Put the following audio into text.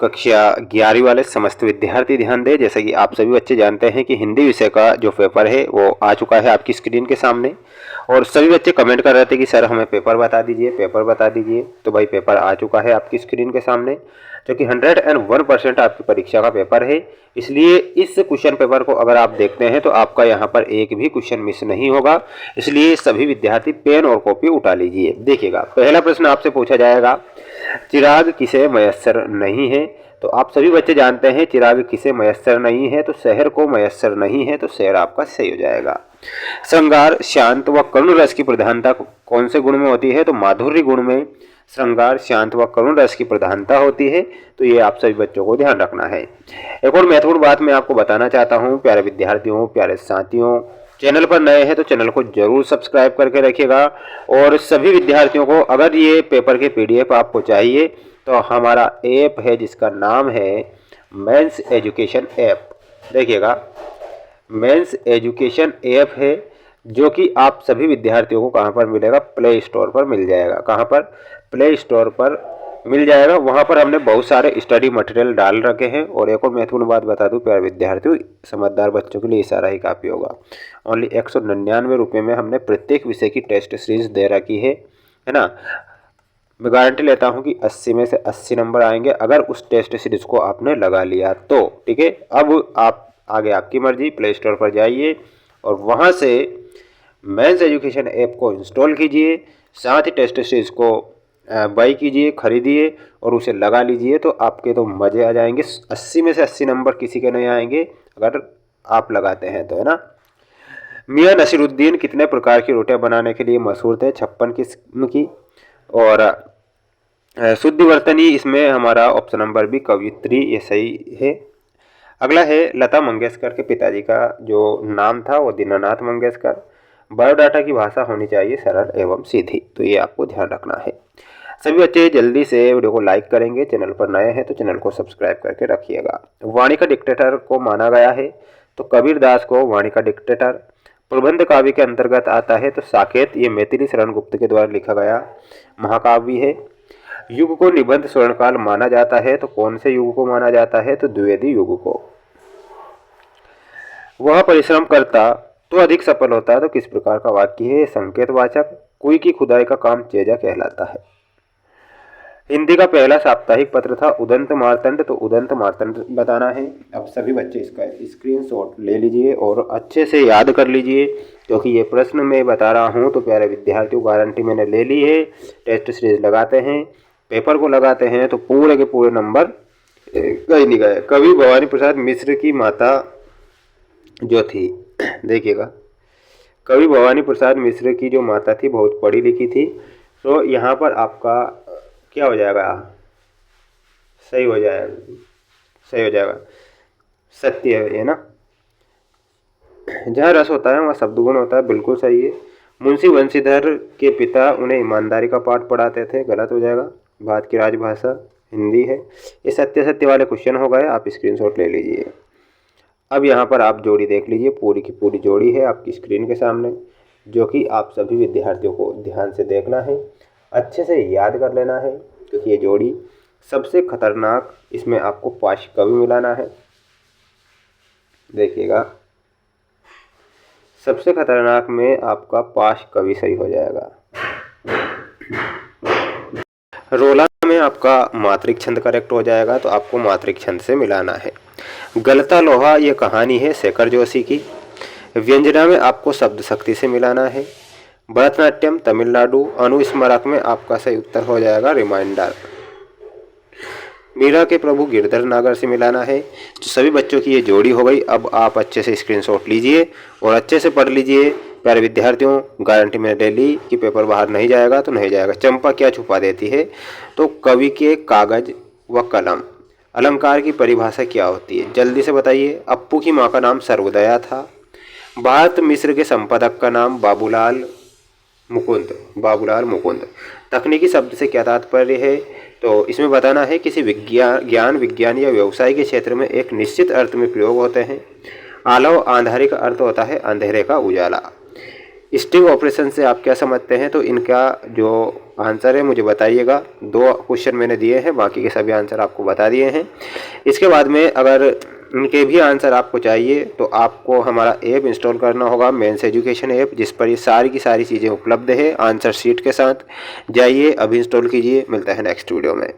कक्षा 11वीं वाले समस्त विद्यार्थी ध्यान दें। जैसे कि आप सभी बच्चे जानते हैं कि हिंदी विषय का जो पेपर है वो आ चुका है आपकी स्क्रीन के सामने, और सभी बच्चे कमेंट कर रहे थे कि सर हमें पेपर बता दीजिए, पेपर बता दीजिए। तो भाई पेपर आ चुका है आपकी स्क्रीन के सामने, जो कि 101% आपकी परीक्षा का पेपर है। इसलिए इस क्वेश्चन पेपर को अगर आप देखते हैं तो आपका यहाँ पर एक भी क्वेश्चन मिस नहीं होगा। इसलिए सभी विद्यार्थी पेन और कॉपी उठा लीजिए। देखिएगा, पहला प्रश्न आपसे पूछा जाएगा, चिराग किसे मयस्सर नहीं है। तो आप सभी बच्चे जानते हैं चिराग किसे मयस्सर नहीं है, तो शहर को मयस्सर नहीं है, तो शहर आपका सही हो जाएगा। श्रृंगार, शांत व करुण रस की प्रधानता कौन से गुण में होती है, तो माधुर्य गुण में श्रृंगार, शांत व करुण रस की प्रधानता होती है। तो ये आप सभी बच्चों को ध्यान रखना है। एक और महत्वपूर्ण बात मैं आपको बताना चाहता हूँ, प्यारे विद्यार्थियों, प्यारे साथियों, चैनल पर नए हैं तो चैनल को जरूर सब्सक्राइब करके रखिएगा। और सभी विद्यार्थियों को अगर ये पेपर के PDF आपको चाहिए तो हमारा ऐप है जिसका नाम है मेंस एजुकेशन ऐप। देखिएगा, मेंस एजुकेशन ऐप है जो कि आप सभी विद्यार्थियों को कहाँ पर मिलेगा, प्ले स्टोर पर मिल जाएगा। कहाँ पर, प्ले स्टोर पर मिल जाएगा। वहाँ पर हमने बहुत सारे स्टडी मटेरियल डाल रखे हैं। और एक और महत्वपूर्ण बात बता दूं प्यारे विद्यार्थियों, समझदार बच्चों के लिए इशारा ही काफ़ी होगा। ओनली 199 रुपये में हमने प्रत्येक विषय की टेस्ट सीरीज दे रखी है ना। मैं गारंटी लेता हूं कि 80 में से 80 नंबर आएंगे अगर उस टेस्ट सीरीज को आपने लगा लिया तो। ठीक है, अब आप आगे आपकी मर्जी, प्ले स्टोर पर जाइए और वहां से मेंस एजुकेशन ऐप को इंस्टॉल कीजिए, साथ ही टेस्ट सीरीज को बाई कीजिए, खरीदिए और उसे लगा लीजिए। तो आपके तो मज़े आ जाएंगे। 80 में से 80 नंबर किसी के नहीं आएंगे अगर आप लगाते हैं तो, है ना। मियां नसीरुद्दीन कितने प्रकार की रोटियां बनाने के लिए मशहूर थे, 56 किस्म की। और शुद्धिवर्तनी, इसमें हमारा ऑप्शन नंबर बी कवियत्री, ये सही है। अगला है लता मंगेशकर के पिताजी का जो नाम था वो दीनानाथ मंगेशकर। बायोडाटा की भाषा होनी चाहिए सरल एवं सीधी। तो ये आपको ध्यान रखना है। सभी बच्चे जल्दी से वीडियो को लाइक करेंगे, चैनल पर नए हैं तो चैनल को सब्सक्राइब करके रखिएगा। वाणी का डिक्टेटर को माना गया है, तो कबीर दास को वाणी का डिक्टेटर। प्रबंध काव्य के अंतर्गत आता है, तो साकेत, ये मैथिली शरण गुप्त के द्वारा लिखा गया महाकाव्य है। युग को निबंध स्वर्णकाल माना जाता है, तो कौन से युग को माना जाता है, तो द्विवेदी युग को। वह परिश्रम करता तो अधिक सफल होता, तो किस प्रकार का वाक्य है, संकेतवाचक। कोई की खुदाई का काम चेजा कहलाता है। हिंदी का पहला साप्ताहिक पत्र था उदंत मार्तंड, तो उदंत मार्तंड बताना है। अब सभी बच्चे इसका स्क्रीनशॉट ले लीजिए और अच्छे से याद कर लीजिए, क्योंकि ये प्रश्न मैं बता रहा हूँ तो प्यारे विद्यार्थियों गारंटी मैंने ले ली है। टेस्ट सीरीज लगाते हैं, पेपर को लगाते हैं तो पूरे के पूरे नंबर कहीं नहीं गए। कवि भवानी प्रसाद मिश्र की माता जो थी, देखिएगा, कवि भवानी प्रसाद मिश्र की जो माता थी बहुत पढ़ी लिखी थी। तो यहाँ पर आपका क्या हो जाएगा, सही हो जाएगा, सही हो जाएगा, सत्य है ये ना। जहाँ रस होता है वहाँ शब्दगुण होता है, बिल्कुल सही है। मुंशी बंशीधर के पिता उन्हें ईमानदारी का पाठ पढ़ाते थे, गलत हो जाएगा। भारत की राजभाषा हिंदी है। ये सत्य सत्य वाले क्वेश्चन हो गए, आप स्क्रीनशॉट ले लीजिए। अब यहाँ पर आप जोड़ी देख लीजिए, पूरी की पूरी जोड़ी है आपकी स्क्रीन के सामने, जो कि आप सभी विद्यार्थियों को ध्यान से देखना है, अच्छे से याद कर लेना है, क्योंकि ये जोड़ी सबसे खतरनाक, इसमें आपको पाश कवि मिलाना है। देखिएगा, सबसे खतरनाक में आपका पाश कवि सही हो जाएगा। रोला में आपका मात्रिक छंद करेक्ट हो जाएगा, तो आपको मात्रिक छंद से मिलाना है। गलता लोहा ये कहानी है शेखर जोशी की। व्यंजना में आपको शब्द शक्ति से मिलाना है। भरतनाट्यम तमिलनाडु, अनुस्मारक में आपका सही उत्तर हो जाएगा रिमाइंडर। मीरा के प्रभु गिरधर नागर से मिलाना है। तो सभी बच्चों की ये जोड़ी हो गई। अब आप अच्छे से स्क्रीनशॉट लीजिए और अच्छे से पढ़ लीजिए। प्यारे विद्यार्थियों, गारंटी मैंने ले ली कि पेपर बाहर नहीं जाएगा तो नहीं जाएगा। चंपा क्या छुपा देती है, तो कवि के कागज व कलम। अलंकार की परिभाषा क्या होती है, जल्दी से बताइए। अप्पू की माँ का नाम सर्वोदया था। भारत मिश्र के संपादक का नाम बाबूलाल मुकुंद। तकनीकी शब्द से क्या तात्पर्य है, तो इसमें बताना है किसी ज्ञान विज्ञान या व्यवसाय के क्षेत्र में एक निश्चित अर्थ में प्रयोग होते हैं। आलव आंधारी का अर्थ होता है अंधेरे का उजाला। स्ट्रिंग ऑपरेशन से आप क्या समझते हैं, तो इनका जो आंसर है मुझे बताइएगा। 2 क्वेश्चन मैंने दिए हैं, बाकी के सभी आंसर आपको बता दिए हैं। इसके बाद में अगर इनके भी आंसर आपको चाहिए तो आपको हमारा ऐप इंस्टॉल करना होगा, मेंस एजुकेशन ऐप, जिस पर ये सारी की सारी चीज़ें उपलब्ध है आंसर शीट के साथ। जाइए अभी इंस्टॉल कीजिए। मिलता है नेक्स्ट वीडियो में।